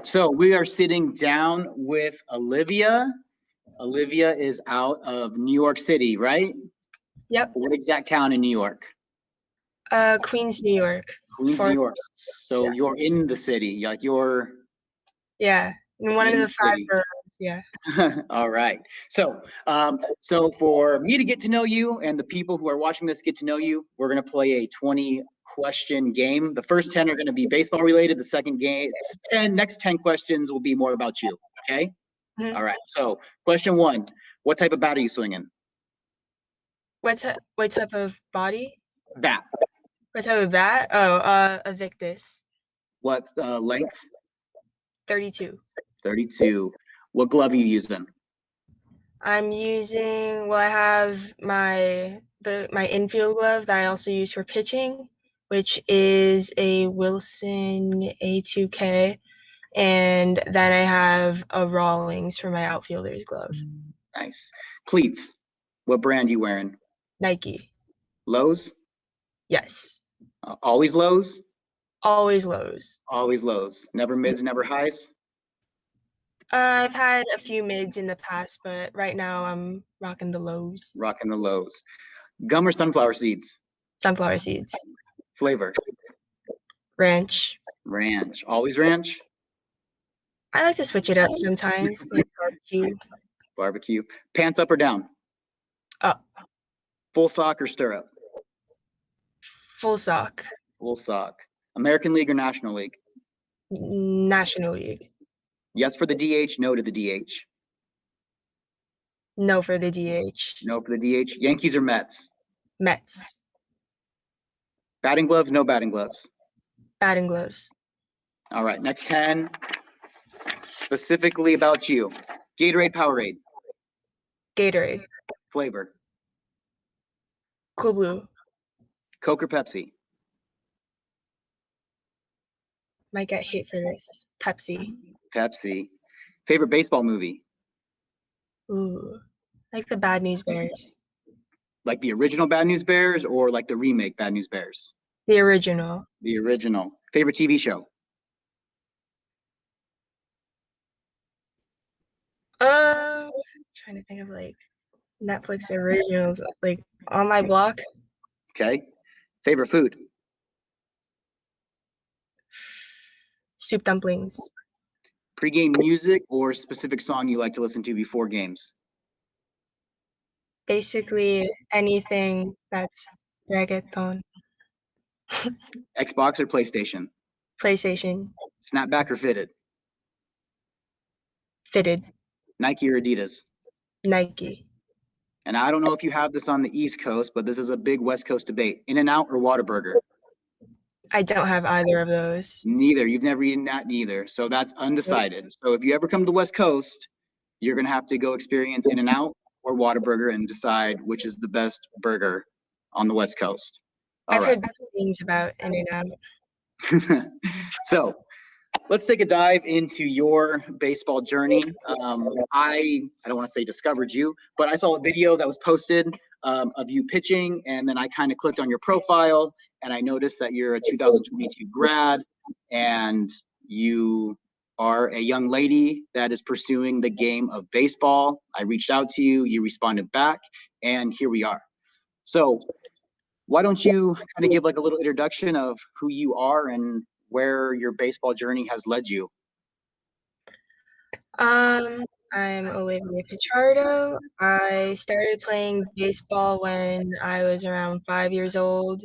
so we are sitting down with Olivia. Olivia is out of New York City, right? Yep. What exact town in New York? Queens, New York. Queens, New York. So you're in the city, like you're in one of the 5 boroughs. Yeah. All right. So, so for me to get to know you and the people who are watching this get to know you, we're going to play a 20-question game. The first 10 are going to be baseball related. The second game, next 10 questions will be more about you. Okay. All right. So, question 1: what type of bat are you swinging? What type of body? Bat. What type of bat? Oh, a Victus. What length? 32. 32. What glove are you using? I'm using, I have my infield glove that I also use for pitching, which is a Wilson A2K, and then I have a Rawlings for my outfielder's glove. Nice. Cleats. What brand you wearing? Nike. Lowe's? Yes. Always Lowe's? Always Lowe's. Always Lowe's. Never mids, never highs? I've had a few mids in the past, but right now I'm rocking the Lowe's. Rocking the Lowe's. Gum or sunflower seeds? Sunflower seeds. Flavor? Ranch. Ranch. Always ranch? I like to switch it up sometimes. Like barbecue. Barbecue. Pants up or down? Up. Full sock or stirrup? Full sock. Full sock. American League or National League? National League. Yes for the DH, no to the DH? No for the DH. No for the DH. Yankees or Mets? Mets. Batting gloves, no batting gloves? Batting gloves. All right, next 10. Specifically about you. Gatorade, Powerade? Gatorade. Flavor? Cool Blue. Coke or Pepsi? Might get hate for this. Pepsi. Pepsi. Favorite baseball movie? Ooh. Like the Bad News Bears. Like the original Bad News Bears or like the remake Bad News Bears? The original. The original. Favorite TV show? Trying to think of like Netflix originals, like On My Block. Okay. Favorite food? Soup dumplings. Pre-game music or specific song you like to listen to before games? Basically anything that's reggaeton. Xbox or PlayStation? PlayStation. Snapback or fitted? Fitted. Nike or Adidas? Nike. And I don't know if you have this on the East Coast, but this is a big West Coast debate. In-N-Out or Whataburger? I don't have either of those. Neither. You've never eaten that neither. So that's undecided. So if you ever come to the West Coast, you're going to have to go experience In-N-Out or Whataburger and decide which is the best burger on the West Coast. I've heard things about In-N-Out. So let's take a dive into your baseball journey. I don't want to say discovered you, but I saw a video that was posted of you pitching, and then I kind of clicked on your profile, and I noticed that you're a 2022 grad, and you are a young lady that is pursuing the game of baseball. I reached out to you, you responded back, and here we are. So why don't you kind of give like a little introduction of who you are and where your baseball journey has led you? I'm Olivia Pichardo. I started playing baseball when I was around 5 years old.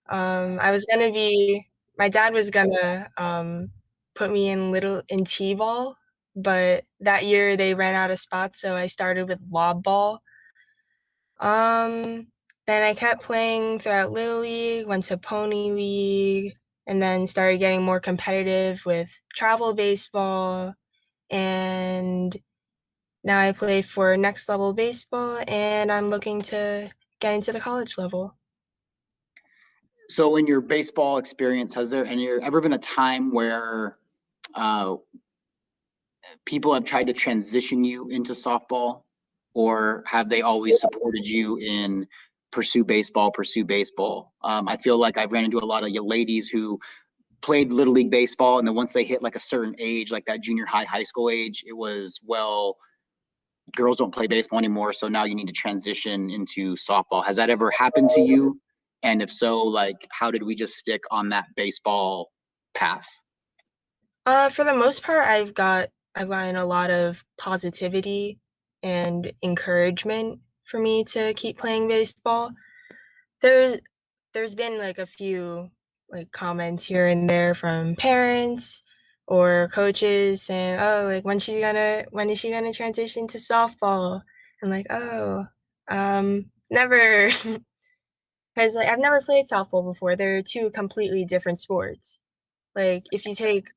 My dad was gonna put me in T-ball, but that year they ran out of spots, so I started with lob ball. Then I kept playing throughout Little League, went to Pony League, and then started getting more competitive with travel baseball. And now I play for next level baseball, and I'm looking to get into the college level. So in your baseball experience, has there ever been a time where people have tried to transition you into softball, or have they always supported you in pursue baseball? I feel like I've ran into a lot of ladies who played Little League baseball, and then once they hit like a certain age, like that junior high, high school age, it was, well, girls don't play baseball anymore, so now you need to transition into softball. Has that ever happened to you? And if so, like, how did we just stick on that baseball path? For the most part, I've gotten a lot of positivity and encouragement for me to keep playing baseball. There's there's been like a few like comments here and there from parents or coaches saying, "Oh, like when is she gonna transition to softball?" I'm like, "Oh, never," because like I've never played softball before. They're two completely different sports. Like if you take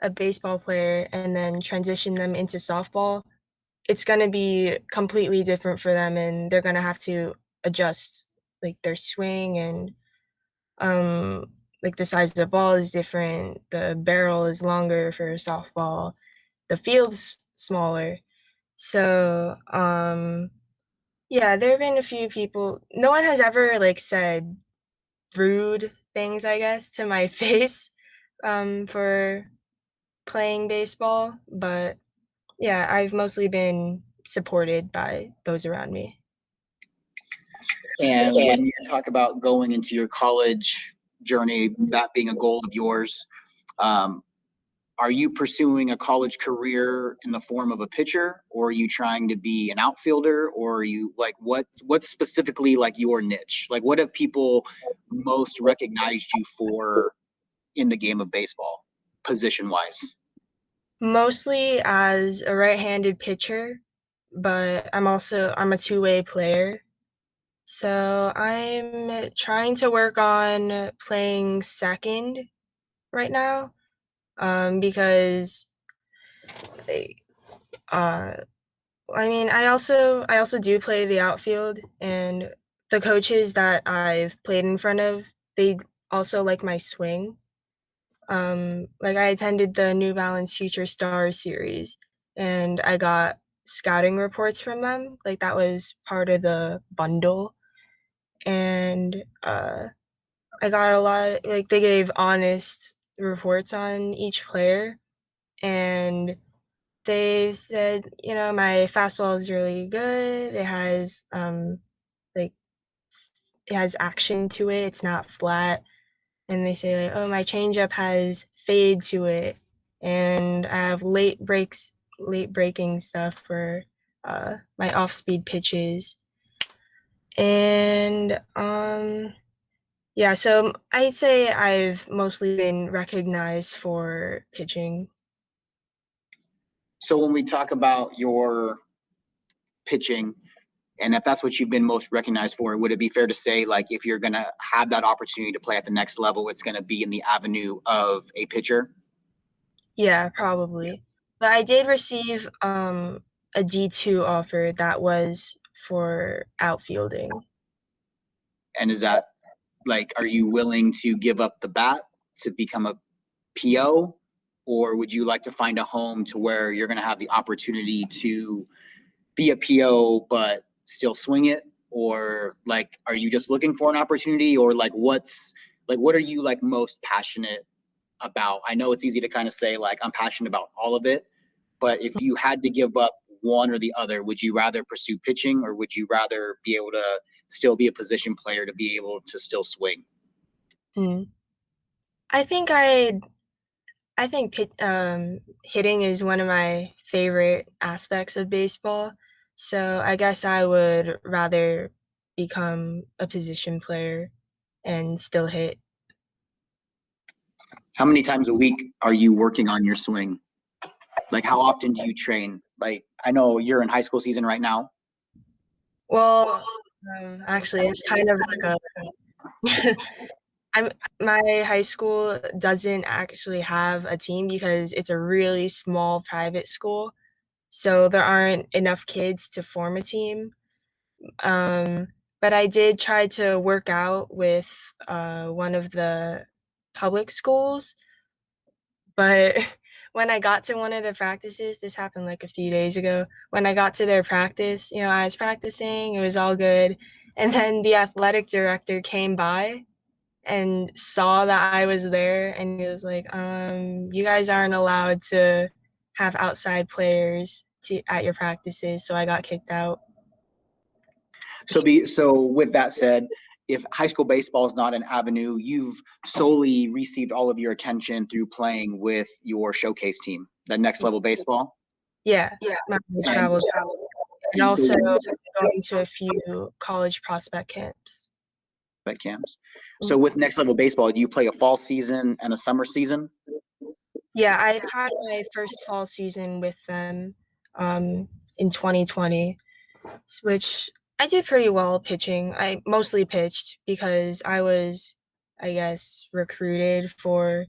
a baseball player and then transition them into softball, it's gonna be completely different for them, and they're gonna have to adjust like their swing and um like the size of the ball is different, the barrel is longer for softball, the field's smaller. So yeah, there have been a few people. No one has ever like said rude things, I guess, to my face for playing baseball, but yeah, I've mostly been supported by those around me. And when you talk about going into your college journey, that being a goal of yours, um, are you pursuing a college career in the form of a pitcher, or are you trying to be an outfielder, or are you like what's specifically like your niche? Like what have people most recognized you for in the game of baseball, position wise? Mostly as a right-handed pitcher, but I'm a two-way player. So I'm trying to work on playing second right now, because uh, I mean, I also do play the outfield, and the coaches that I've played in front of, they also like my swing. Like I attended the New Balance Future Stars series, and I got scouting reports from them. Like that was part of the bundle, and I got a lot. Like they gave honest reports on each player, and they said, you know, my fastball is really good. Like it has action to it. It's not flat. And they say like, oh, my changeup has fade to it, and I have late breaking stuff for my off speed pitches, and yeah. So I'd say I've mostly been recognized for pitching. So when we talk about your pitching, and if that's what you've been most recognized for, would it be fair to say, like, if you're going to have that opportunity to play at the next level, it's going to be in the avenue of a pitcher? Yeah, probably. But I did receive a D2 offer that was for outfielding. And is that like, are you willing to give up the bat to become a PO? Or would you like to find a home to where you're going to have the opportunity to be a PO, but still swing it? Or like, are you just looking for an opportunity? Or like, what are you like most passionate about? I know it's easy to kind of say like I'm passionate about all of it, but if you had to give up one or the other, would you rather pursue pitching, or would you rather be able to still be a position player to be able to still swing? Hmm. I think I I think hitting is one of my favorite aspects of baseball. So I guess I would rather become a position player and still hit. How many times a week are you working on your swing? Like, how often do you train? Like, I know you're in high school season right now. Well, actually, it's kind of like a I'm my high school doesn't actually have a team because it's a really small private school, so there aren't enough kids to form a team. Um, but I did try to work out with one of the public schools, but when I got to one of the practices, this happened like a few days ago. When I got to their practice, you know, I was practicing, it was all good, and then the athletic director came by and saw that I was there, and he was like, you guys aren't allowed to have outside players at your practices, so I got kicked out. So with that said, if high school baseball is not an avenue, you've solely received all of your attention through playing with your showcase team, the next level baseball. Yeah, my travel, and And so also going to a few college prospect camps. camps. So with next level baseball, do you play a fall season and a summer season? Yeah, I've had my first fall season with them in 2020, which I did pretty well pitching. I mostly pitched because I was, I guess, recruited for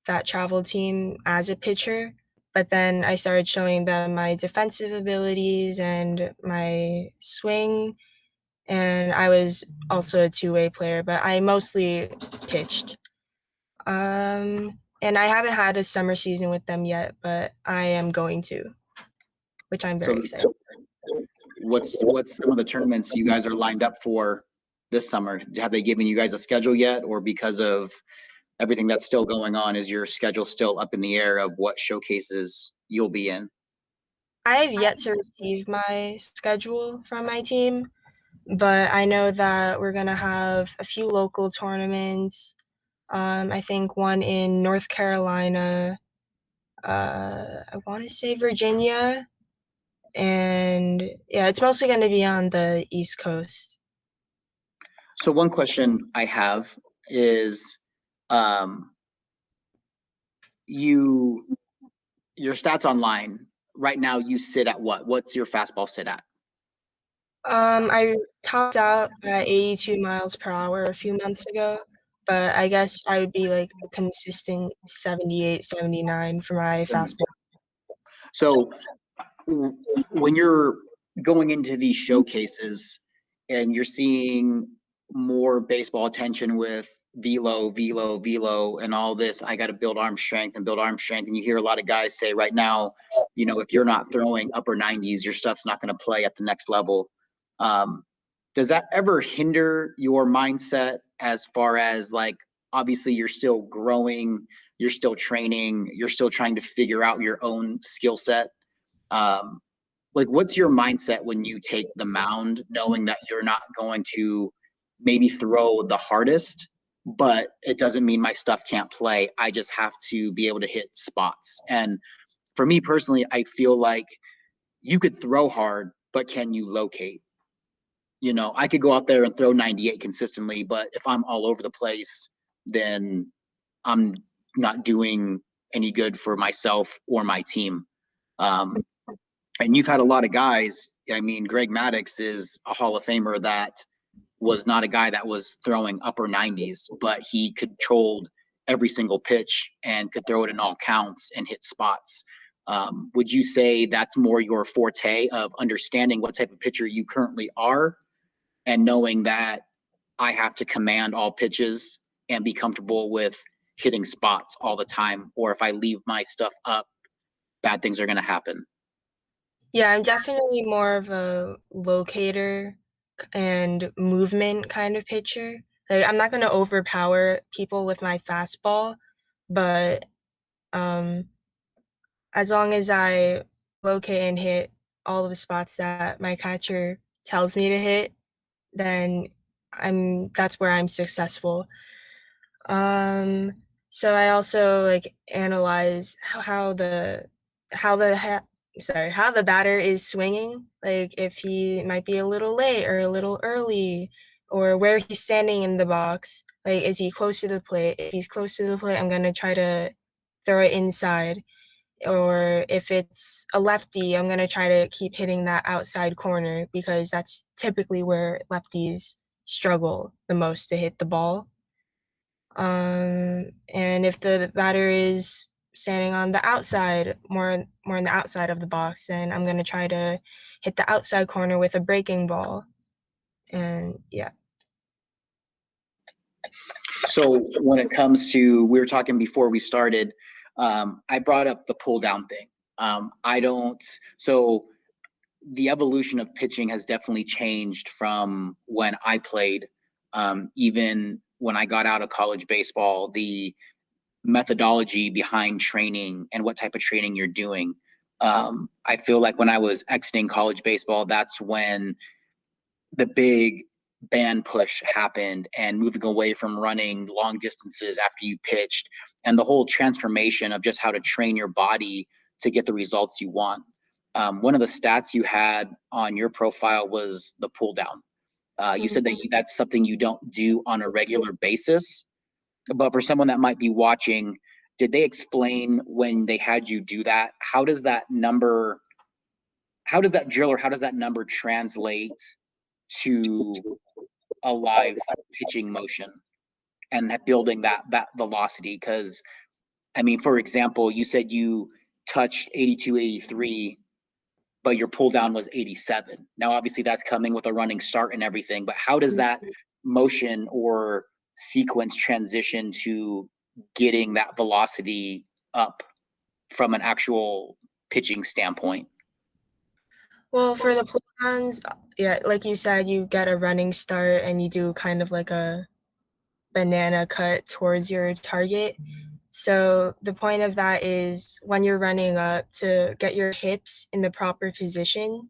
that travel team as a pitcher. But then I started showing them my defensive abilities and my swing. And I was also a two-way player, but I mostly pitched. And I haven't had a summer season with them yet, but I am going to, which I'm very excited. What's some of the tournaments you guys are lined up for this summer? Have they given you guys a schedule yet, or because of everything that's still going on, is your schedule still up in the air of what showcases you'll be in? I have yet to receive my schedule from my team, but I know that we're going to have a few local tournaments. I think one in North Carolina, I want to say Virginia, and yeah, it's mostly going to be on the East Coast. So one question I have is, your stats online right now, you sit at what? What's your fastball sit at? I topped out at 82 miles per hour a few months ago, but I guess I would be like a consistent 78, 79 for my fastball. So when you're going into these showcases and you're seeing more baseball attention with velo, and all this, I got to build arm strength and build arm strength. And you hear a lot of guys say right now, if you're not throwing upper 90s, your stuff's not going to play at the next level. Does that ever hinder your mindset as far as, like, obviously you're still growing, you're still training, you're still trying to figure out your own skill set? Like, what's your mindset when you take the mound, knowing that you're not going to maybe throw the hardest, but it doesn't mean my stuff can't play. I just have to be able to hit spots. And for me personally, I feel like you could throw hard, but can you locate? I could go out there and throw 98 consistently, but if I'm all over the place, then I'm not doing any good for myself or my team. And you've had a lot of guys. I mean, Greg Maddux is a Hall of Famer that was not a guy that was throwing upper 90s, but he controlled every single pitch and could throw it in all counts and hit spots. Would you say that's more your forte of understanding what type of pitcher you currently are and knowing that I have to command all pitches and be comfortable with hitting spots all the time? Or if I leave my stuff up, bad things are going to happen. Yeah, I'm definitely more of a locator and movement kind of pitcher. Like, I'm not going to overpower people with my fastball, but as long as I locate and hit all of the spots that my catcher tells me to hit, then that's where I'm successful. So I also like analyze how the batter is swinging, like if he might be a little late or a little early, or where he's standing in the box. Like, is he close to the plate? If he's close to the plate, I'm gonna try to throw it inside. Or if it's a lefty, I'm gonna try to keep hitting that outside corner because that's typically where lefties struggle the most to hit the ball. And if the batter is standing on the outside, more on the outside of the box, then I'm gonna try to hit the outside corner with a breaking ball. And yeah. So when it comes to, we were talking before we started, I brought up the pull down thing. So the evolution of pitching has definitely changed from when I played. Even when I got out of college baseball, the methodology behind training and what type of training you're doing. I feel like when I was exiting college baseball, that's when the big band push happened and moving away from running long distances after you pitched and the whole transformation of just how to train your body to get the results you want. One of the stats you had on your profile was the pull down. You said that that's something you don't do on a regular basis, but for someone that might be watching, did they explain when they had you do that? How does that drill or how does that number translate to a live pitching motion and building that velocity? Because I mean, for example, you said you touched 82, 83, but your pull down was 87. Now, obviously, that's coming with a running start and everything, but how does that motion or sequence transition to getting that velocity up from an actual pitching standpoint? Well, for the pull downs, yeah, like you said, you get a running start and you do kind of like a banana cut towards your target. So the point of that is when you're running up to get your hips in the proper position.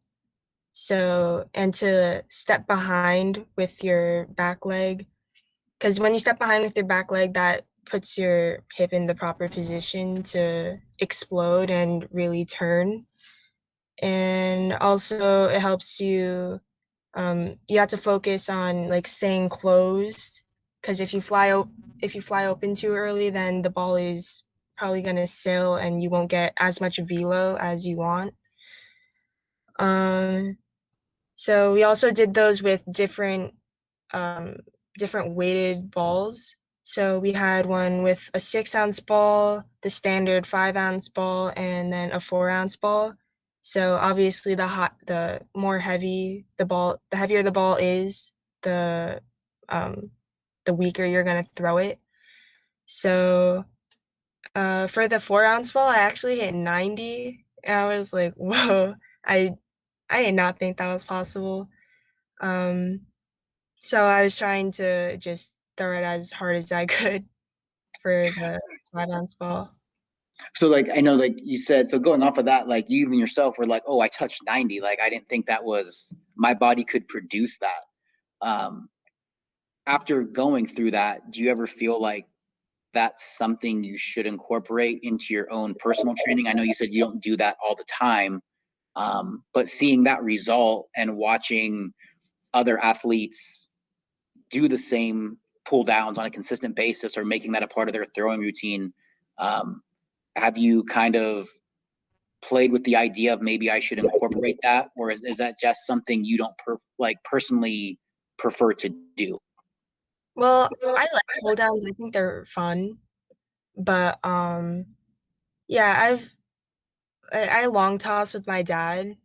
So, and to step behind with your back leg. Because when you step behind with your back leg, that puts your hip in the proper position to explode and really turn. And also it helps you, you have to focus on like staying closed, because if you fly open too early, then the ball is probably going to sail and you won't get as much velo as you want. So we also did those with different weighted balls. So we had one with a 6-ounce ball, the standard 5-ounce ball, and then a 4-ounce ball. So obviously the more heavy the ball, the heavier the ball is, the weaker you're gonna throw it. So for the 4-ounce ball, I actually hit 90. And I was like, whoa, I did not think that was possible. So I was trying to just throw it as hard as I could for the 5-ounce ball. So like I know like you said, so going off of that, like you even yourself were like, oh, I touched 90. Like I didn't think that was my body could produce that. Um, After going through that, do you ever feel like that's something you should incorporate into your own personal training? I know you said you don't do that all the time, but seeing that result and watching other athletes do the same pull downs on a consistent basis or making that a part of their throwing routine, um, have you kind of played with the idea of maybe I should incorporate that, or is that just something you don't personally prefer to do? Well, I like pull downs. I think they're fun, but yeah, I long toss with my dad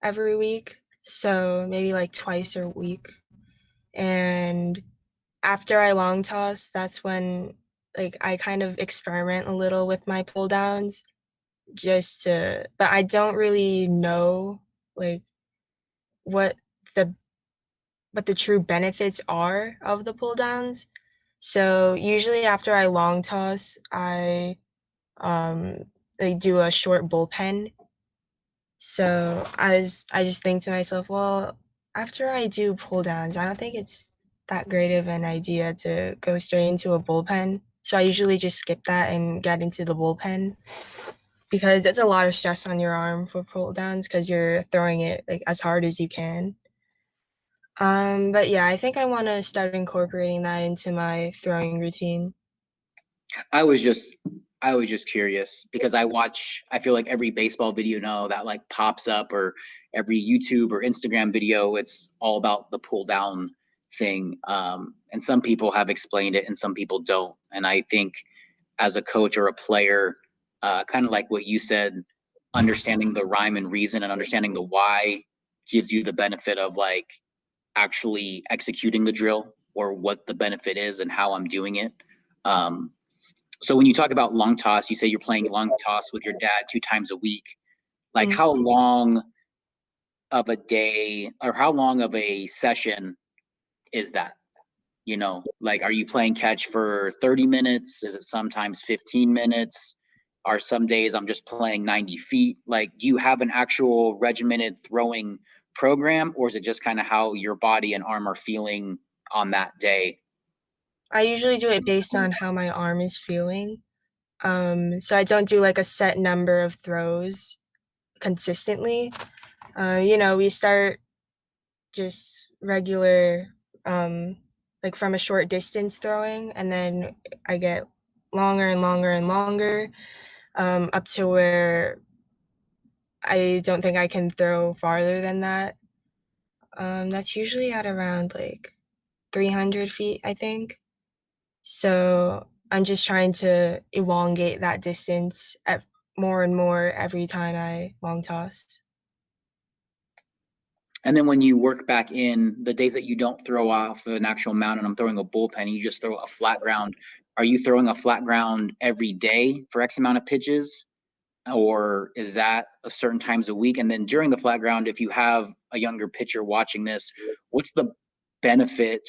every week, so maybe like twice a week. And after I long toss, that's when like I kind of experiment a little with my pull downs, but I don't really know like what the what the true benefits are of the pull downs. So usually after I long toss, um I do a short bullpen. So I just think to myself, well, after I do pull downs, I don't think it's that great of an idea to go straight into a bullpen. So I usually just skip that and get into the bullpen, because it's a lot of stress on your arm for pull downs because you're throwing it like as hard as you can. But yeah, I think I want to start incorporating that into my throwing routine. I was just I was just curious because I feel like every baseball video now that like pops up or every YouTube or Instagram video, it's all about the pull down thing. And some people have explained it and some people don't. And I think as a coach or a player, kind of like what you said, understanding the rhyme and reason and understanding the why gives you the benefit of like actually executing the drill or what the benefit is and how I'm doing it. Um, so when you talk about long toss, you say you're playing long toss with your dad 2 times a week. Like Mm. how long of a day or how long of a session is that? You know, like, are you playing catch for 30 minutes? Is it sometimes 15 minutes? Are some days I'm just playing 90 feet? Like, do you have an actual regimented throwing program, or is it just kind of how your body and arm are feeling on that day? I usually do it based on how my arm is feeling. So I don't do like a set number of throws consistently. We start just regular, like from a short distance throwing, and then I get longer and longer and longer, up to where I don't think I can throw farther than that. That's usually at around like 300 feet, I think. So I'm just trying to elongate that distance at more and more every time I long toss. And then when you work back in the days that you don't throw off an actual mound and I'm throwing a bullpen, you just throw a flat ground. Are you throwing a flat ground every day for X amount of pitches? Or is that a certain times a week? And then during the flat ground, if you have a younger pitcher watching this, what's the benefit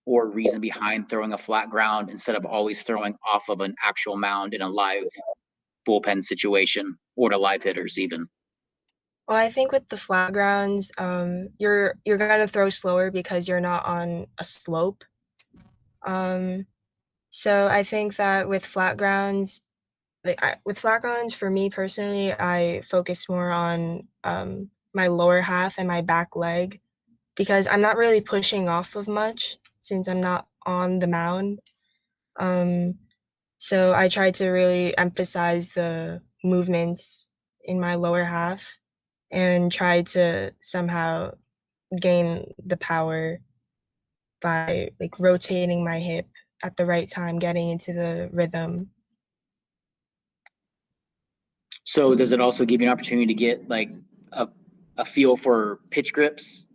or reason behind throwing a flat ground instead of always throwing off of an actual mound in a live bullpen situation or to live hitters even? Well, I think with the flat grounds, you're gonna throw slower because you're not on a slope. Um, so I think that with flat grounds, with flat grounds, for me personally, I focus more on my lower half and my back leg because I'm not really pushing off of much since I'm not on the mound. Um, so I try to really emphasize the movements in my lower half and try to somehow gain the power by like rotating my hip at the right time, getting into the rhythm. So does it also give you an opportunity to get like a, a feel for pitch grips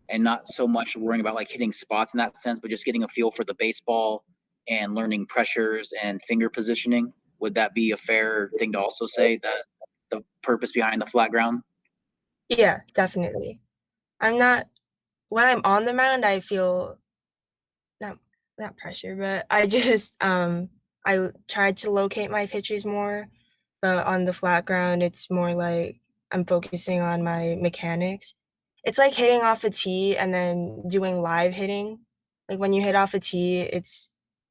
and not so much worrying about like hitting spots in that sense, but just getting a feel for the baseball and learning pressures and finger positioning? Would that be a fair thing to also say, that the purpose behind the flat ground? Yeah, definitely. I'm not when I'm on the mound, I feel not not pressure, but I try to locate my pitches more, but on the flat ground, it's more like I'm focusing on my mechanics. It's like hitting off a tee and then doing live hitting. Like when you hit off a tee,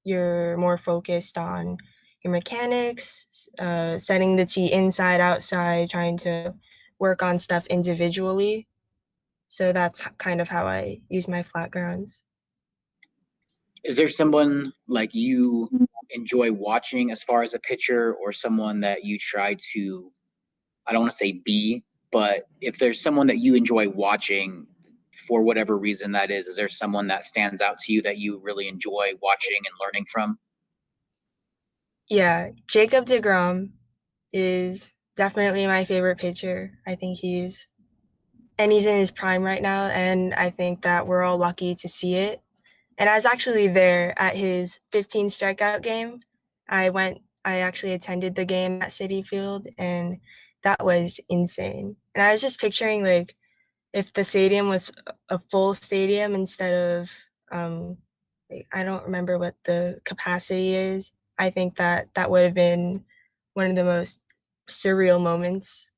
you're more focused on your mechanics, setting the tee inside, outside, trying to work on stuff individually. So that's kind of how I use my flat grounds. Is there someone like you enjoy watching as far as a pitcher, or someone that you try to, I don't want to say be, but if there's someone that you enjoy watching for whatever reason that is there someone that stands out to you that you really enjoy watching and learning from? Yeah, Jacob Degrom is definitely my favorite pitcher. I think he's in his prime right now, and I think that we're all lucky to see it. And I was actually there at his 15 strikeout game. I actually attended the game at City Field, and that was insane. And I was just picturing like if the stadium was a full stadium instead of I don't remember what the capacity is. I think that that would have been one of the most surreal moments,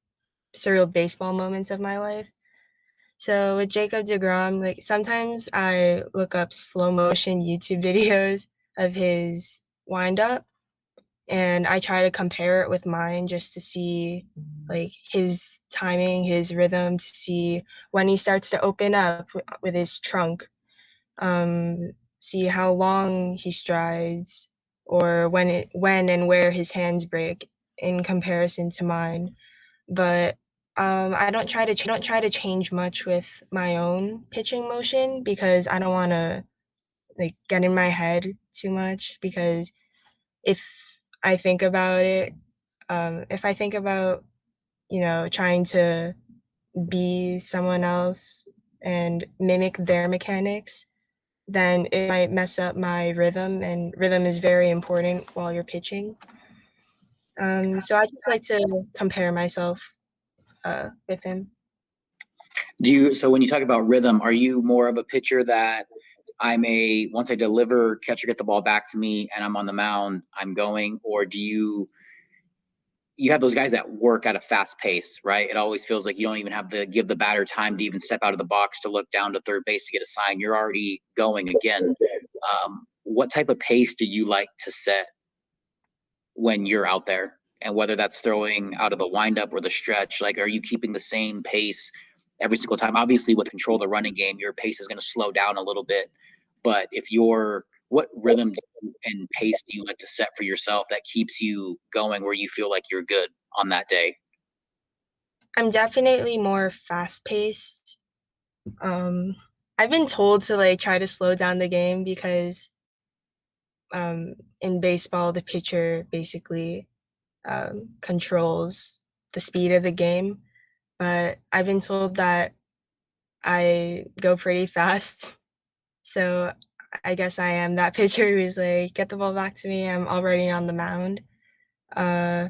surreal baseball moments of my life. So with Jacob DeGrom, like sometimes I look up slow motion YouTube videos of his windup and I try to compare it with mine just to see like his timing, his rhythm, to see when he starts to open up with his trunk, see how long he strides, or when and where his hands break in comparison to mine. But I don't try to change much with my own pitching motion because I don't want to like get in my head too much because if I think about it, if I think about, trying to be someone else and mimic their mechanics, then it might mess up my rhythm, and rhythm is very important while you're pitching. So I just like to compare myself with him. So when you talk about rhythm, are you more of a pitcher that once I deliver, catcher get the ball back to me and I'm on the mound, I'm going? Or do you have those guys that work at a fast pace, right? It always feels like you don't even have to give the batter time to even step out of the box to look down to third base to get a sign. You're already going again. What type of pace do you like to set when you're out there? And whether that's throwing out of the windup or the stretch, like, are you keeping the same pace every single time? Obviously, with control of the running game, your pace is going to slow down a little bit. But what rhythm and pace do you like to set for yourself that keeps you going where you feel like you're good on that day? I'm definitely more fast-paced. Um, I've been told to, like, try to slow down the game because, in baseball, the pitcher basically, controls the speed of the game, but I've been told that I go pretty fast, so I guess I am that pitcher who's like, "Get the ball back to me, I'm already on the mound." Uh,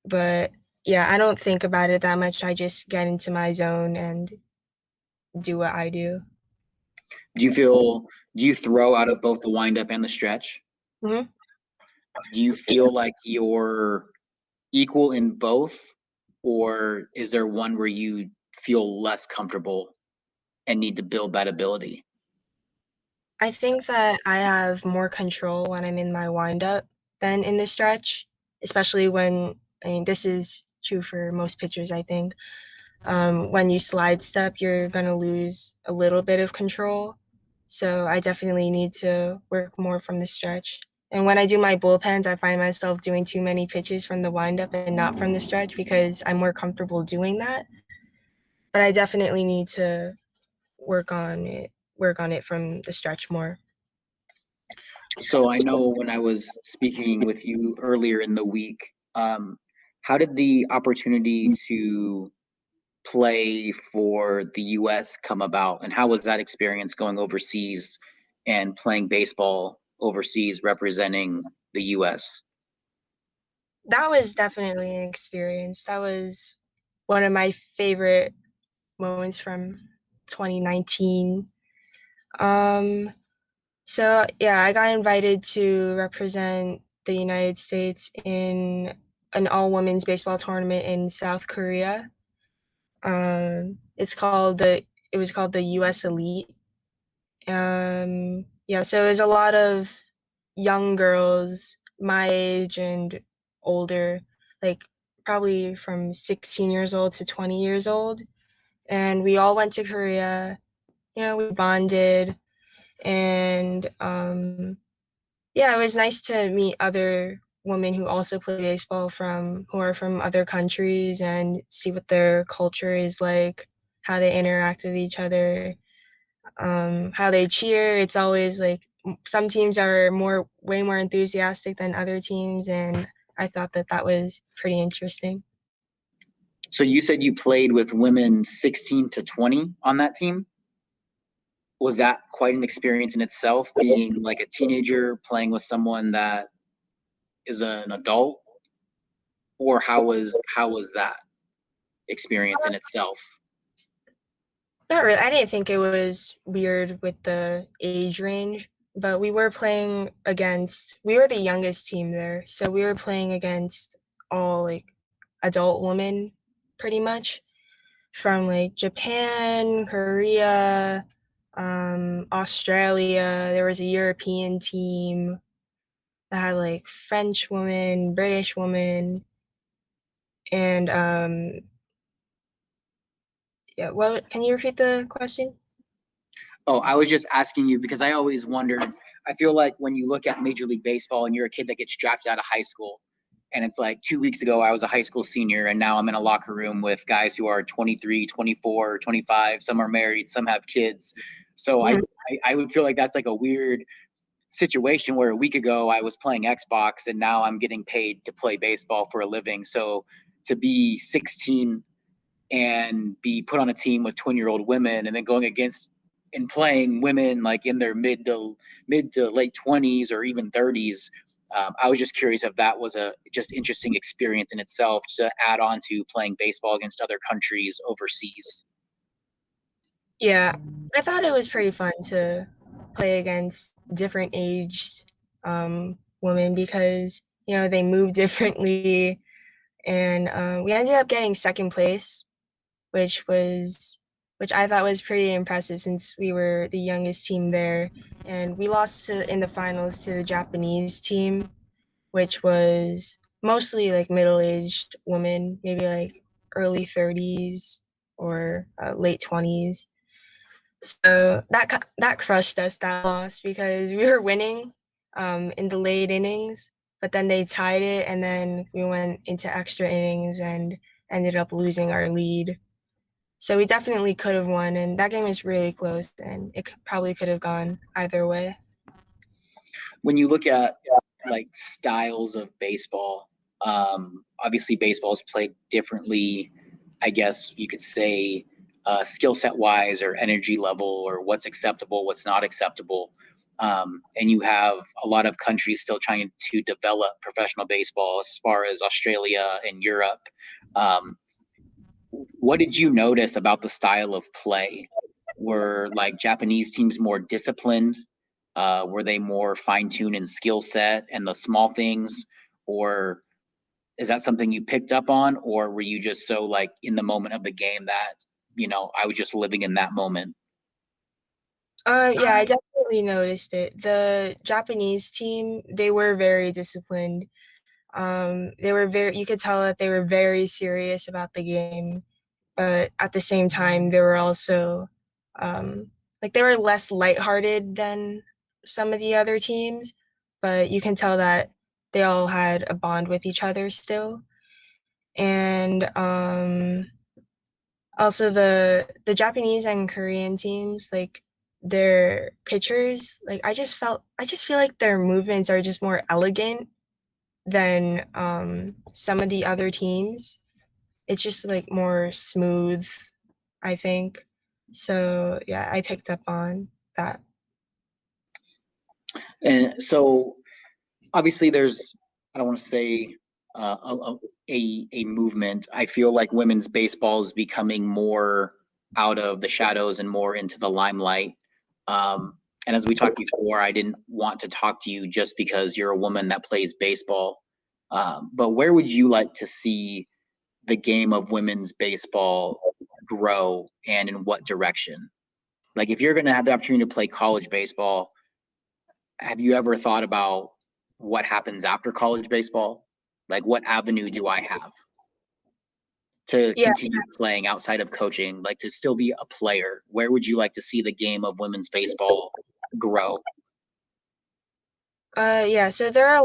but yeah, I don't think about it that much, I just get into my zone and do what I do. Do you throw out of both the windup and the stretch? Mhm. Do you feel like you're equal in both, or is there one where you feel less comfortable and need to build that ability? I think that I have more control when I'm in my windup than in the stretch, especially when I mean, this is true for most pitchers, I think. When you slide step, you're gonna lose a little bit of control. So I definitely need to work more from the stretch. And when I do my bullpens, I find myself doing too many pitches from the windup and not from the stretch because I'm more comfortable doing that. But I definitely need to work on it from the stretch more. So I know when I was speaking with you earlier in the week, how did the opportunity to play for the US come about, and how was that experience going overseas and playing baseball overseas representing the US? That was definitely an experience. That was one of my favorite moments from 2019. Um, so yeah, I got invited to represent the United States in an all women's baseball tournament in South Korea. It was called the US Elite. Yeah, so it was a lot of young girls my age and older, like probably from 16 years old to 20 years old. And we all went to Korea. You know, we bonded, and yeah, it was nice to meet other women who also play baseball who are from other countries and see what their culture is like, how they interact with each other, how they cheer. It's always like some teams are way more enthusiastic than other teams, and I thought that that was pretty interesting. So you said you played with women 16 to 20 on that team. Was that quite an experience in itself, being like a teenager playing with someone that is an adult? Or how was that experience in itself? Not really. I didn't think it was weird with the age range, but we were the youngest team there, so we were playing against all like adult women pretty much from like Japan, Korea, Australia. There was a European team that had like French woman, British woman, and yeah. What? Can you repeat the question? Oh, I was just asking you because I always wondered. I feel like when you look at Major League Baseball and you're a kid that gets drafted out of high school, and it's like 2 weeks ago I was a high school senior, and now I'm in a locker room with guys who are 23, 24, 25. Some are married, some have kids. So I Mhm. I would feel like that's like a weird situation where a week ago I was playing Xbox and now I'm getting paid to play baseball for a living. So to be 16 and be put on a team with 20-year-old women and then going against and playing women like in their mid to late 20s or even 30s. I was just curious if that was a just interesting experience in itself to add on to playing baseball against other countries overseas. Yeah, I thought it was pretty fun to play against different aged women because they move differently, and we ended up getting second place, which was which I thought was pretty impressive since we were the youngest team there, and we lost in the finals to the Japanese team, which was mostly like middle-aged women, maybe like early 30s or late 20s. So that crushed us, that loss, because we were winning in the late innings, but then they tied it, and then we went into extra innings and ended up losing our lead. So we definitely could have won, and that game was really close, and it probably could have gone either way. When you look at like styles of baseball, obviously baseball is played differently. I guess you could say skill set wise or energy level or what's acceptable, what's not acceptable. And you have a lot of countries still trying to develop professional baseball as far as Australia and Europe. Um, what did you notice about the style of play? Were like Japanese teams more disciplined? Were they more fine-tuned in skill set and the small things? Or is that something you picked up on? Or were you just so like in the moment of the game that, I was just living in that moment? Yeah, I definitely noticed it. The Japanese team, they were very disciplined. You could tell that they were very serious about the game, but at the same time, they were also, like they were less lighthearted than some of the other teams, but you can tell that they all had a bond with each other still. And also the Japanese and Korean teams, like their pitchers, like I just feel like their movements are just more elegant than some of the other teams. It's just like more smooth, I think. So yeah, I picked up on that. And so obviously there's, I don't want to say a movement. I feel like women's baseball is becoming more out of the shadows and more into the limelight. And as we talked before, I didn't want to talk to you just because you're a woman that plays baseball. But where would you like to see the game of women's baseball grow, and in what direction? Like if you're going to have the opportunity to play college baseball, have you ever thought about what happens after college baseball? Like, what avenue do I have to Yeah, continue playing outside of coaching, like to still be a player? Where would you like to see the game of women's baseball grow? yeah. So there are a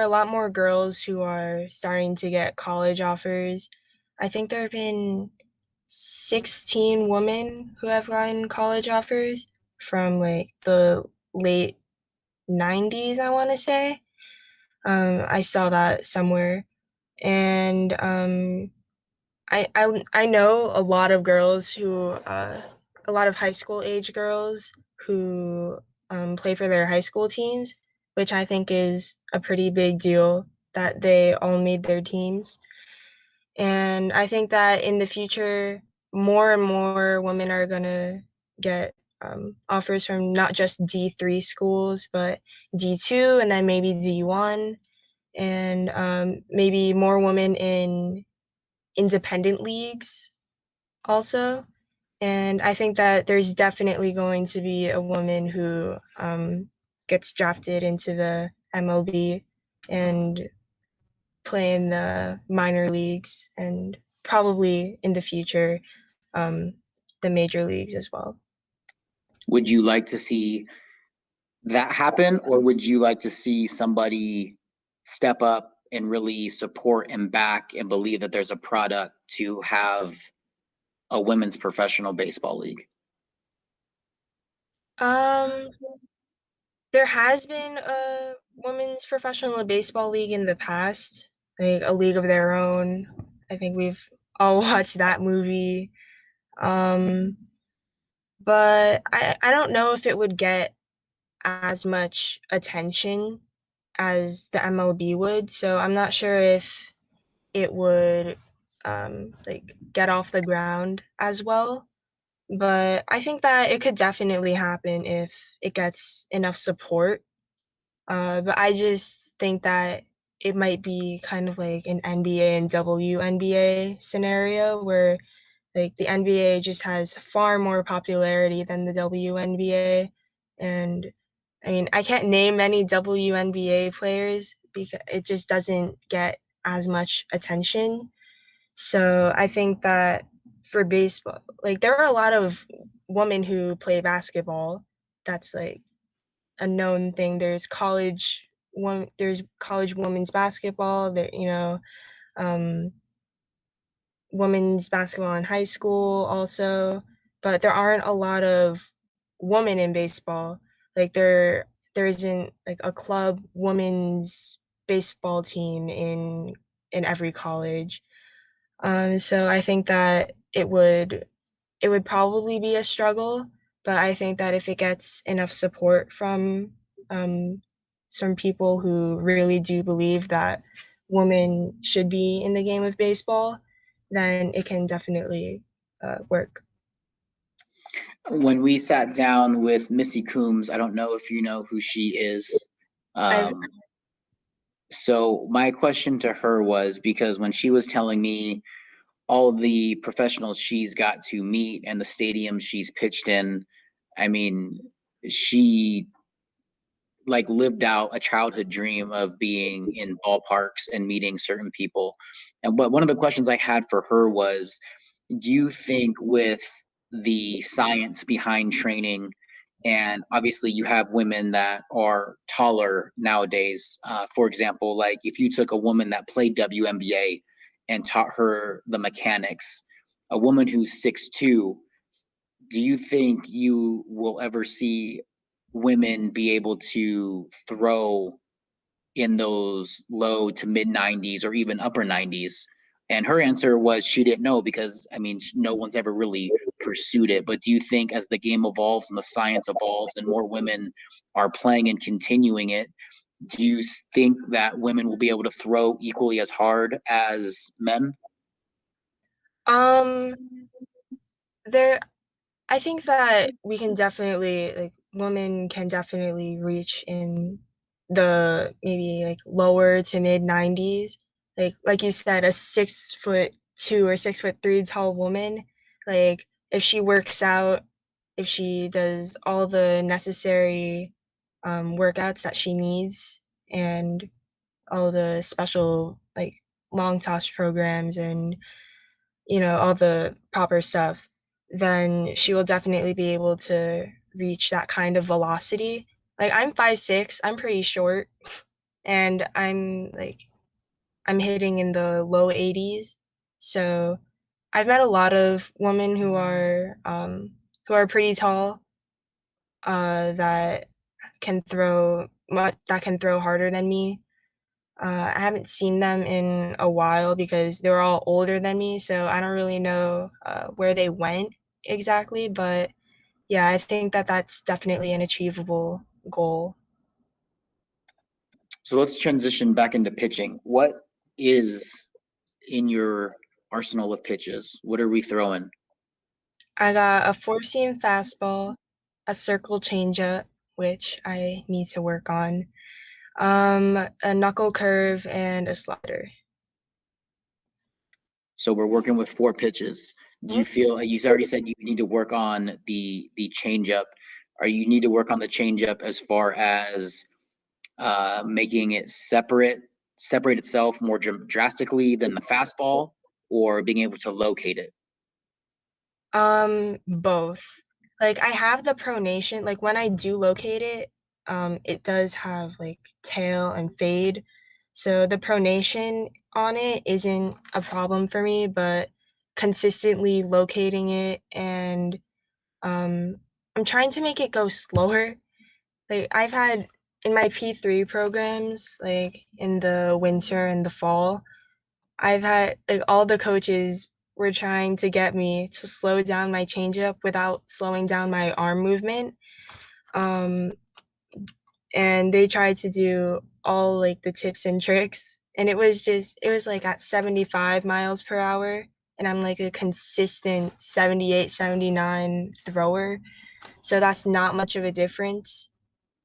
lot more girls who are starting to get college offers. I think there have been 16 women who have gotten college offers from like the late 90s, I want to say. I saw that somewhere. And I know a lot of girls a lot of high school age girls who play for their high school teams, which I think is a pretty big deal that they all made their teams. And I think that in the future, more and more women are gonna get offers from not just D3 schools, but D2 and then maybe D1, and maybe more women in independent leagues also. And I think that there's definitely going to be a woman who gets drafted into the MLB and play in the minor leagues, and probably in the future, um, the major leagues as well. Would you like to see that happen, or would you like to see somebody step up and really support and back and believe that there's a product to have a women's professional baseball league? Um, there has been a women's professional baseball league in the past, like A League of Their Own. I think we've all watched that movie. Um, but I don't know if it would get as much attention as the MLB would. So I'm not sure if it would like get off the ground as well. but I think that it could definitely happen if it gets enough support. But I just think that it might be kind of like an NBA and WNBA scenario where like the NBA just has far more popularity than the WNBA. And I mean, I can't name any WNBA players because it just doesn't get as much attention. So I think that for baseball, like there are a lot of women who play basketball. That's like a known thing. There's college women's basketball. There, um, women's basketball in high school also, but there aren't a lot of women in baseball. Like there isn't like a club women's baseball team in every college. So I think that it would probably be a struggle, but I think that if it gets enough support from um, some people who really do believe that women should be in the game of baseball, then it can definitely work. When we sat down with Missy Coombs, I don't know if you know who she is. I've Um, so my question to her was, because when she was telling me all the professionals she's got to meet and the stadiums she's pitched in, I mean, she like lived out a childhood dream of being in ballparks and meeting certain people. And but one of the questions I had for her was, do you think with the science behind training, and obviously you have women that are taller nowadays, for example, like if you took a woman that played WNBA and taught her the mechanics, a woman who's 6'2", do you think you will ever see women be able to throw in those low to mid 90s or even upper 90s? And her answer was she didn't know, because I mean, no one's ever really pursued it. But do you think as the game evolves and the science evolves and more women are playing and continuing it, do you think that women will be able to throw equally as hard as men? um there I think that we can definitely like women can definitely reach in the maybe like lower to mid 90s. Like you said, a 6'2" or 6'3" tall woman, like if she works out, if she does all the necessary workouts that she needs and all the special like long toss programs and all the proper stuff, then she will definitely be able to reach that kind of velocity. Like I'm 5'6", I'm pretty short, and I'm hitting in the low 80s. So I've met a lot of women who are pretty tall, that can throw harder than me. I haven't seen them in a while because they were all older than me, so I don't really know where they went exactly. But yeah, I think that that's definitely an achievable goal. So let's transition back into pitching. What is in your arsenal of pitches? What are we throwing? I got a four seam fastball, a circle changeup, which I need to work on, a knuckle curve, and a slider. So we're working with four pitches. Do you feel you already said you need to work on the changeup? Are you need to work on the changeup as far as making it separate itself more drastically than the fastball, or being able to locate it? Both. Like I have the pronation, like when I do locate it, it does have like tail and fade. So the pronation on it isn't a problem for me, but consistently locating it and um I'm trying to make it go slower. Like I've had in my P3 programs, like in the winter and the fall, I've had like all the coaches were trying to get me to slow down my changeup without slowing down my arm movement. Um, and they tried to do all like the tips and tricks. And it was like at 75 miles per hour. and I'm like a consistent 78, 79 thrower. So that's not much of a difference.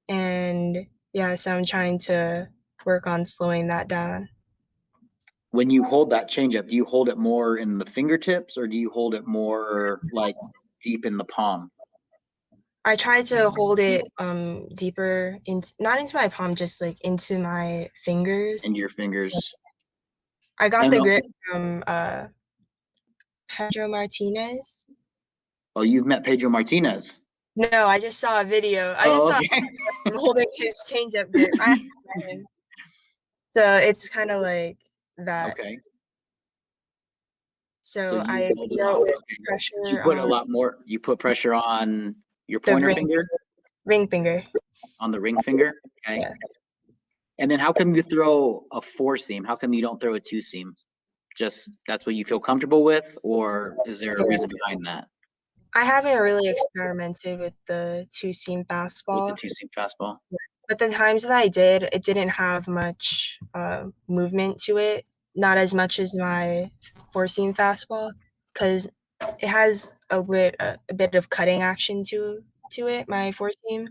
And yeah, so I'm trying to work on slowing that down. When you hold that changeup, do you hold it more in the fingertips or do you hold it more like deep in the palm? I try to hold it deeper into, not into my palm, just like into my fingers. Into your fingers? I got And the grip from Pedro Martinez. oh, you've met Pedro Martinez. No, I just saw a video. I just Oh, saw okay. him holding his changeup grip. I haven't met him. So it's kind of like that. Okay. So So you I build it throw up. with Okay. You pressure put a on lot more, you put pressure on your the pointer finger, ring finger. on the ring finger. Okay. Yeah. And then how come you throw a four seam? How come you don't throw a two seam? Just that's what you feel comfortable with, or is there a Yeah. reason behind that I haven't really experimented with the two-seam with the fastball, two seam fastball? but the times that I did, it didn't have much movement to it. Not as much as my four-seam fastball, because it has a bit of cutting action to it. My four-seam.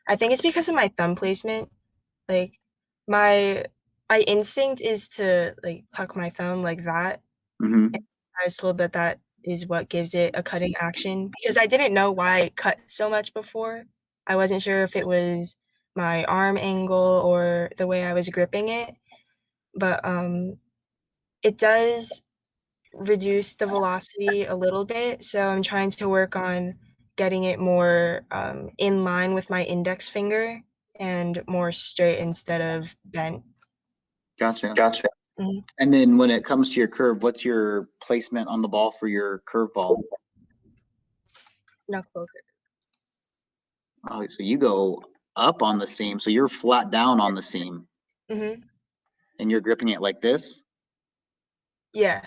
I think it's because of my thumb placement. Like my my instinct is to like tuck my thumb like that. Mm-hmm. I was told that that is what gives it a cutting action because I didn't know why it cut so much before. I wasn't sure if it was my arm angle or the way I was gripping it, but it does reduce the velocity a little bit. So I'm trying to work on getting it more in line with my index finger and more straight instead of bent. Gotcha. Mhm. And then when it comes to your curve, what's your placement on the ball for your curveball? Knuckle. Oh, so you go up on the seam, so you're flat down on the seam, Hmm. and you're gripping it like this. Yeah.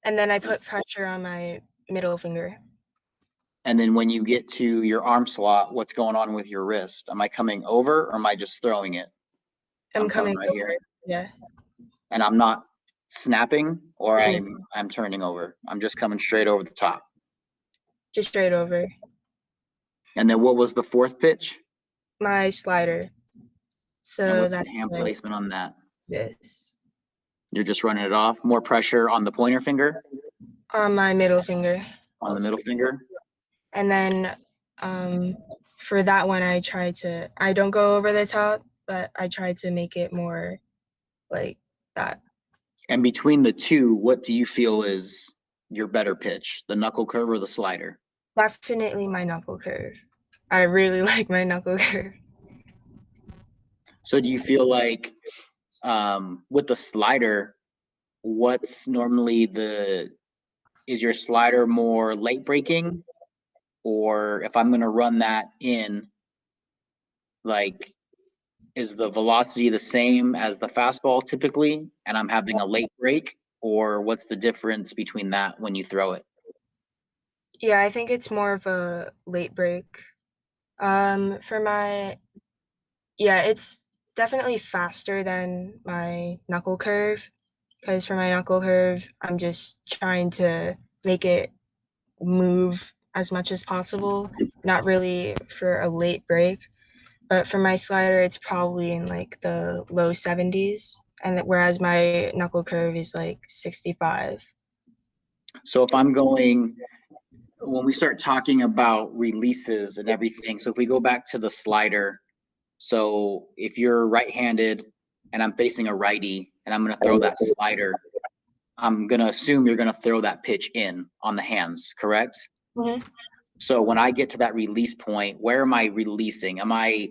And then I put pressure on my middle finger. And then when you get to your arm slot, what's going on with your wrist? Am I coming over or am I just throwing it? I'm I'm coming coming right over. here, Yeah. and I'm not snapping or Mhm. I'm turning over. I'm just coming straight over the top. Just straight over. And then what was the fourth pitch? My slider. And So what's the that's hand like placement on that? this. You're just running it off. More pressure on the pointer finger, On my middle finger on the also. middle finger. And then um, for that one, I don't go over the top, but I try to make it more like that. And between the two, what do you feel is your better pitch, the knuckle curve or the slider? Definitely my knuckle curve. I really like my knuckle curve. So do you feel like with the slider, what's normally is your slider more late breaking? Or if I'm going to run that in, like, is the velocity the same as the fastball typically, and I'm having a late break? Or what's the difference between that when you throw it? Yeah, I think it's more of a late break. For my Yeah, it's definitely faster than my knuckle curve. Because for my knuckle curve, I'm just trying to make it move as much as possible, not really for a late break. But for my slider, it's probably in like the low 70s, and whereas my knuckle curve is like 65. So if I'm going, when we start talking about releases and everything, so if we go back to the slider, so if you're right-handed and I'm facing a righty and I'm going to throw that slider, I'm going to assume you're going to throw that pitch in on the hands, correct? Mhm. So when I get to that release point, where am I releasing? Am I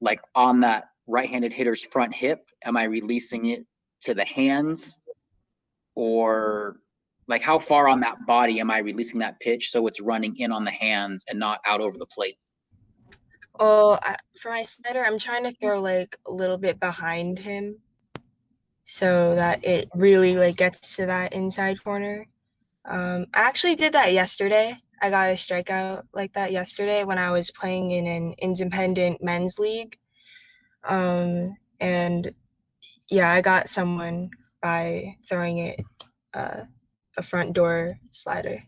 like on that right-handed hitter's front hip? Am I releasing it to the hands? Or like how far on that body am I releasing that pitch so it's running in on the hands and not out over the plate? Well, for my slider, I'm trying to throw like a little bit behind him so that it really like gets to that inside corner. I actually did that yesterday. I got a strikeout like that yesterday when I was playing in an independent men's league. And yeah, I got someone by throwing it a front door slider.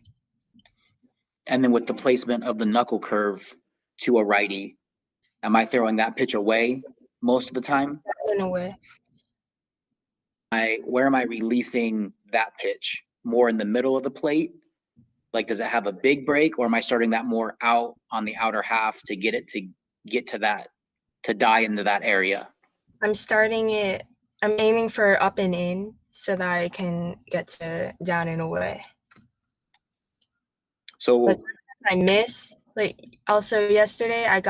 And then with the placement of the knuckle curve to a righty, am I throwing that pitch away most of the time? In a way. Where am I releasing that pitch? More in the middle of the plate? Like, does it have a big break, or am I starting that more out on the outer half to get to that, to die into that area? I'm aiming for up and in so that I can get to down and away. So But I miss, like, also yesterday I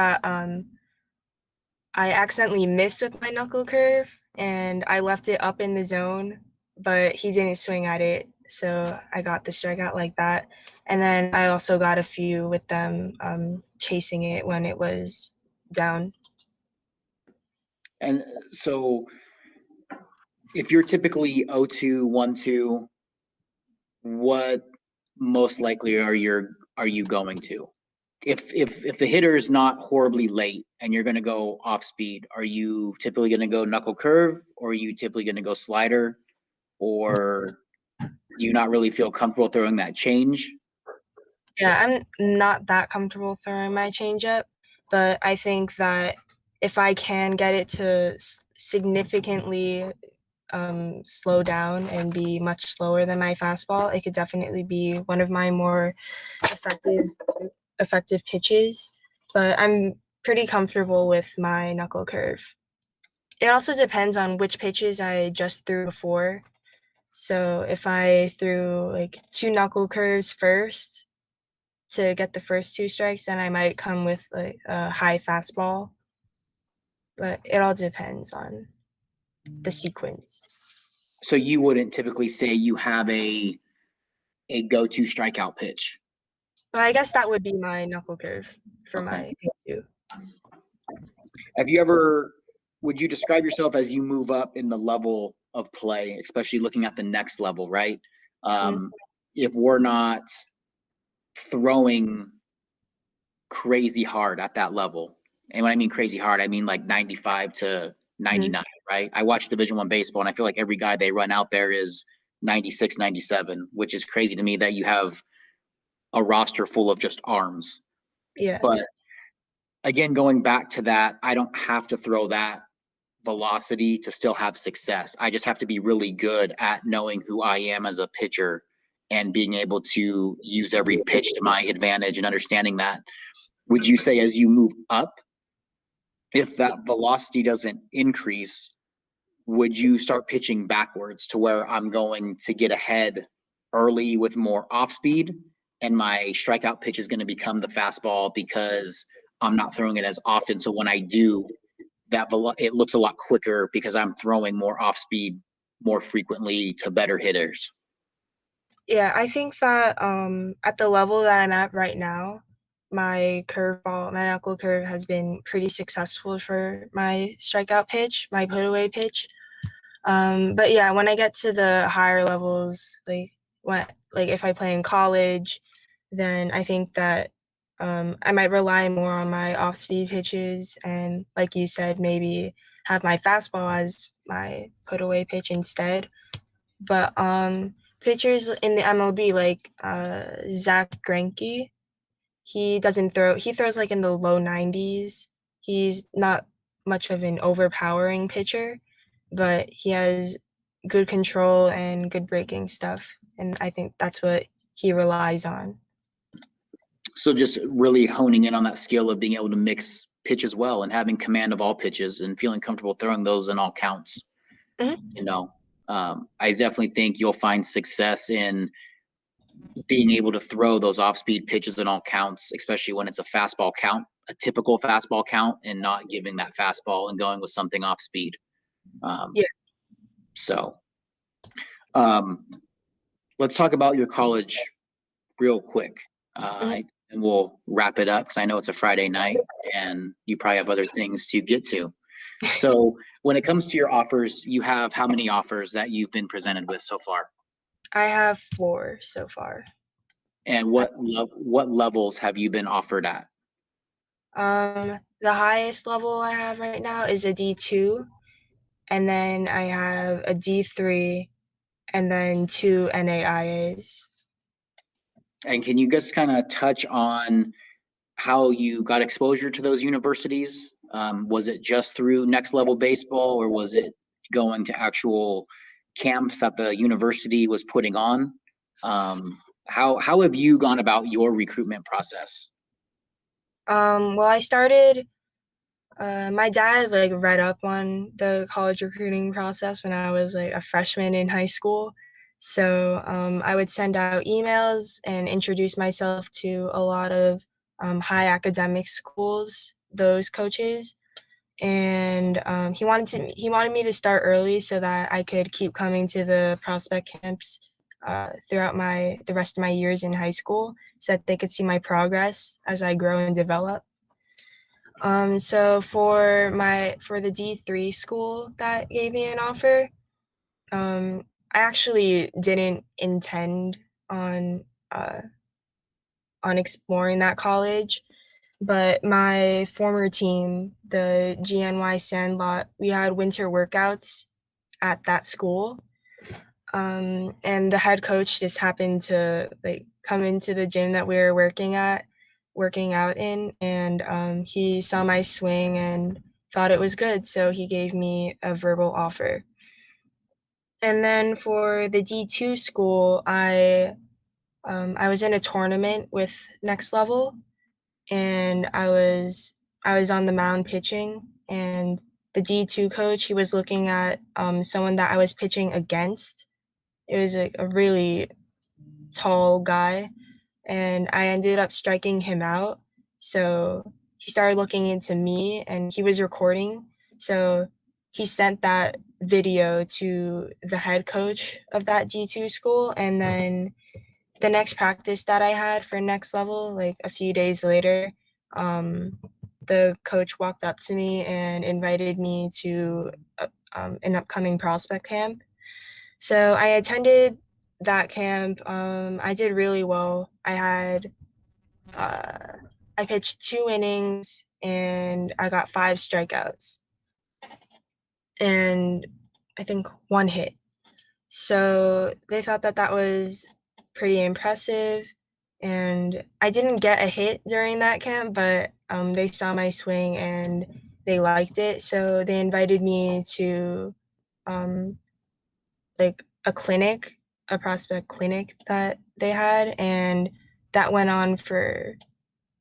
accidentally missed with my knuckle curve and I left it up in the zone, but he didn't swing at it. So I got the strikeout like that. And then I also got a few with them chasing it when it was down. And so if you're typically 0-2, 1-2, what most likely are you going to? If the hitter is not horribly late and you're going to go off speed, are you typically going to go knuckle curve, or are you typically going to go slider, or do you not really feel comfortable throwing that change? Yeah, I'm not that comfortable throwing my changeup, but I think that if I can get it to significantly slow down and be much slower than my fastball, it could definitely be one of my more effective pitches. But I'm pretty comfortable with my knuckle curve. It also depends on which pitches I just threw before. So if I threw like 2 knuckle curves first to get the first 2 strikes, then I might come with like a high fastball. But it all depends on the sequence. So you wouldn't typically say you have a go-to strikeout pitch. But I guess that would be my knuckle curve for Okay. my go-to. Would you describe yourself as you move up in the level of play, especially looking at the next level, right? If we're not throwing crazy hard at that level, and when I mean crazy hard, I mean like 95 to 99, right? I watch Division I baseball, and I feel like every guy they run out there is 96, 97, which is crazy to me that you have a roster full of just arms. Yeah. But again, going back to that, I don't have to throw that velocity to still have success. I just have to be really good at knowing who I am as a pitcher and being able to use every pitch to my advantage and understanding that. Would you say as you move up, if that velocity doesn't increase, would you start pitching backwards to where I'm going to get ahead early with more off speed and my strikeout pitch is going to become the fastball because I'm not throwing it as often? So when I do, it looks a lot quicker because I'm throwing more off speed more frequently to better hitters. Yeah, I think that at the level that I'm at right now, my knuckle curve has been pretty successful for my strikeout pitch, my put away pitch. But yeah, when I get to the higher levels, like if I play in college, then I think that I might rely more on my off speed pitches and, like you said, maybe have my fastball as my put away pitch instead. But pitchers in the MLB like Zach Greinke, he throws like in the low 90s. He's not much of an overpowering pitcher, but he has good control and good breaking stuff, and I think that's what he relies on. So just really honing in on that skill of being able to mix pitches well and having command of all pitches and feeling comfortable throwing those in all counts. I definitely think you'll find success in being able to throw those off-speed pitches in all counts, especially when it's a fastball count, a typical fastball count, and not giving that fastball and going with something off-speed. Yeah. So let's talk about your college real quick, and we'll wrap it up because I know it's a Friday night and you probably have other things to get to. So when it comes to your offers, you have how many offers that you've been presented with so far? I have 4 so far. And what levels have you been offered at? The highest level I have right now is a D2, and then I have a D3, and then 2 NAIAs. And can you just kind of touch on how you got exposure to those universities? Was it just through Next Level Baseball, or was it going to actual camps that the university was putting on? How have you gone about your recruitment process? Well, I started. My dad like read up on the college recruiting process when I was like a freshman in high school. So I would send out emails and introduce myself to a lot of high academic schools, those coaches, and he wanted me to start early so that I could keep coming to the prospect camps throughout the rest of my years in high school, so that they could see my progress as I grow and develop. So for the D3 school that gave me an offer, I actually didn't intend on uh, on exploring that college. But my former team, the GNY Sandlot, we had winter workouts at that school. And the head coach just happened to like come into the gym that we were working out in, and he saw my swing and thought it was good, so he gave me a verbal offer. And then for the D2 school, I was in a tournament with Next Level, and I was on the mound pitching, and the D2 coach, he was looking at someone that I was pitching against. It was a really tall guy, and I ended up striking him out. So he started looking into me, and he was recording. So he sent that video to the head coach of that D2 school, and then the next practice that I had for Next Level, like a few days later, um, the coach walked up to me and invited me to an upcoming prospect camp. So I attended that camp. I did really well. Uh, I pitched 2 innings and I got 5 strikeouts and I think 1 hit. So they thought that that was pretty impressive. And I didn't get a hit during that camp, but they saw my swing and they liked it. So they invited me to um, like a prospect clinic that they had. And that went on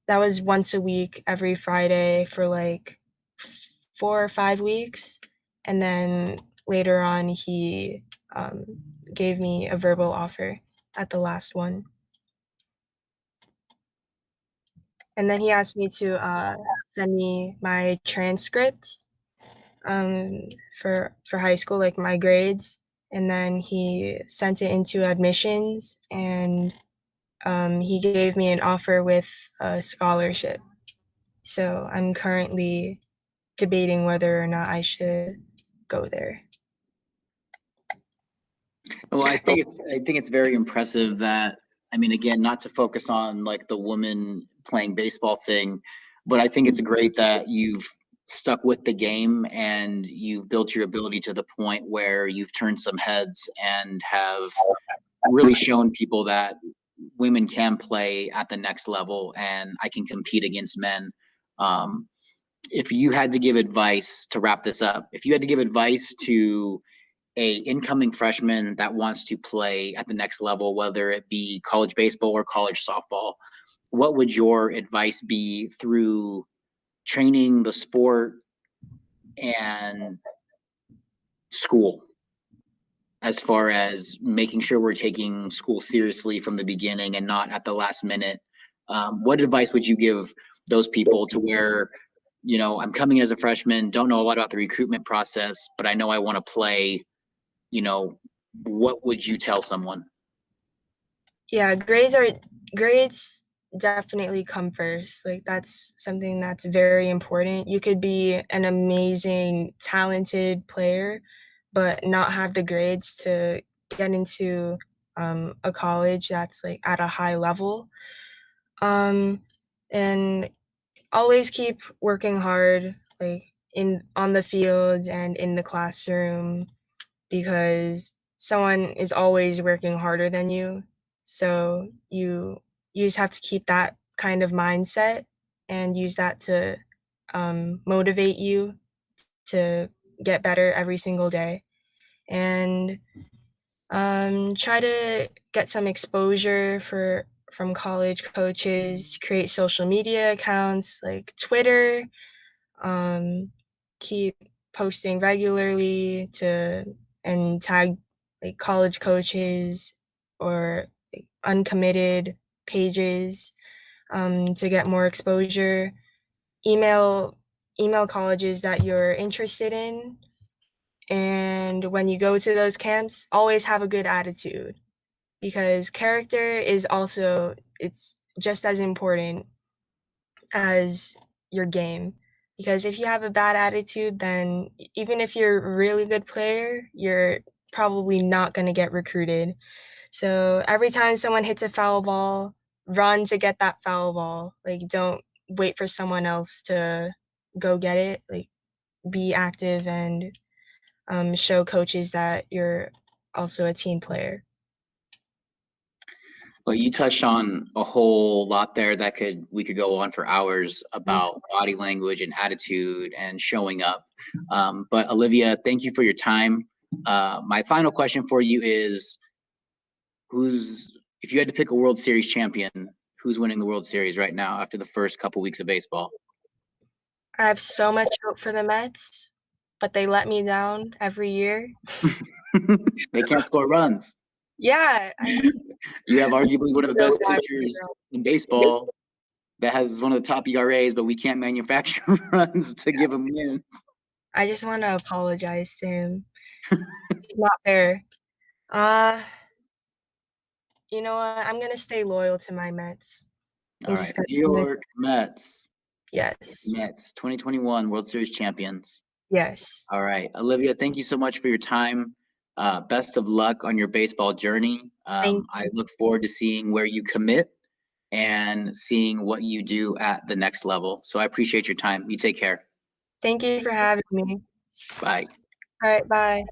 that was once a week, every Friday for like 4 or 5 weeks. And then later on, he um, gave me a verbal offer at the last one. And then he asked me to send me my transcript um, for high school, like my grades. And then he sent it into admissions, and he gave me an offer with a scholarship. So I'm currently debating whether or not I should go there. Well, I think it's very impressive that, I mean, again, not to focus on like the woman playing baseball thing, but I think it's great that you've stuck with the game and you've built your ability to the point where you've turned some heads and have really shown people that women can play at the next level and I can compete against men. Um, if you had to give advice to wrap this up, if you had to give advice to a incoming freshman that wants to play at the next level, whether it be college baseball or college softball, what would your advice be through training, the sport, and school, as far as making sure we're taking school seriously from the beginning and not at the last minute? What advice would you give those people to where, I'm coming in as a freshman, don't know a lot about the recruitment process, but I know I want to play, you know, what would you tell someone? Yeah, grades definitely come first. Like that's something that's very important. You could be an amazing, talented player, but not have the grades to get into a college that's like at a high level. Um, and always keep working hard, like in on the field and in the classroom, because someone is always working harder than you. So you just have to keep that kind of mindset and use that to motivate you to get better every single day. And try to get some exposure from college coaches, create social media accounts like Twitter, keep posting regularly to and tag like college coaches or like, uncommitted pages to get more exposure. Email email colleges that you're interested in, and when you go to those camps, always have a good attitude, because character is also it's just as important as your game. Because if you have a bad attitude, then even if you're a really good player, you're probably not going to get recruited. So every time someone hits a foul ball, run to get that foul ball. Like, don't wait for someone else to go get it. Like, be active and show coaches that you're also a team player. Well, you touched on a whole lot there that we could go on for hours about body language and attitude and showing up. But Olivia, thank you for your time. My final question for you is, if you had to pick a World Series champion, who's winning the World Series right now after the first couple weeks of baseball? I have so much hope for the Mets, but they let me down every year. They can't score runs. Yeah, I mean, You have arguably one of the so best bad pitchers in baseball that has one of the top ERAs, but we can't manufacture runs to give him wins. I just want to apologize to him. It's not fair. Uh, you know what? I'm gonna stay loyal to my Mets. All right, New York Mets. Yes. Mets, 2021 World Series champions. Yes. All right, Olivia, thank you so much for your time. Best of luck on your baseball journey. Thank I look forward to seeing where you commit and seeing what you do at the next level. So I appreciate your time. You take care. you for having me. Bye. All right, bye.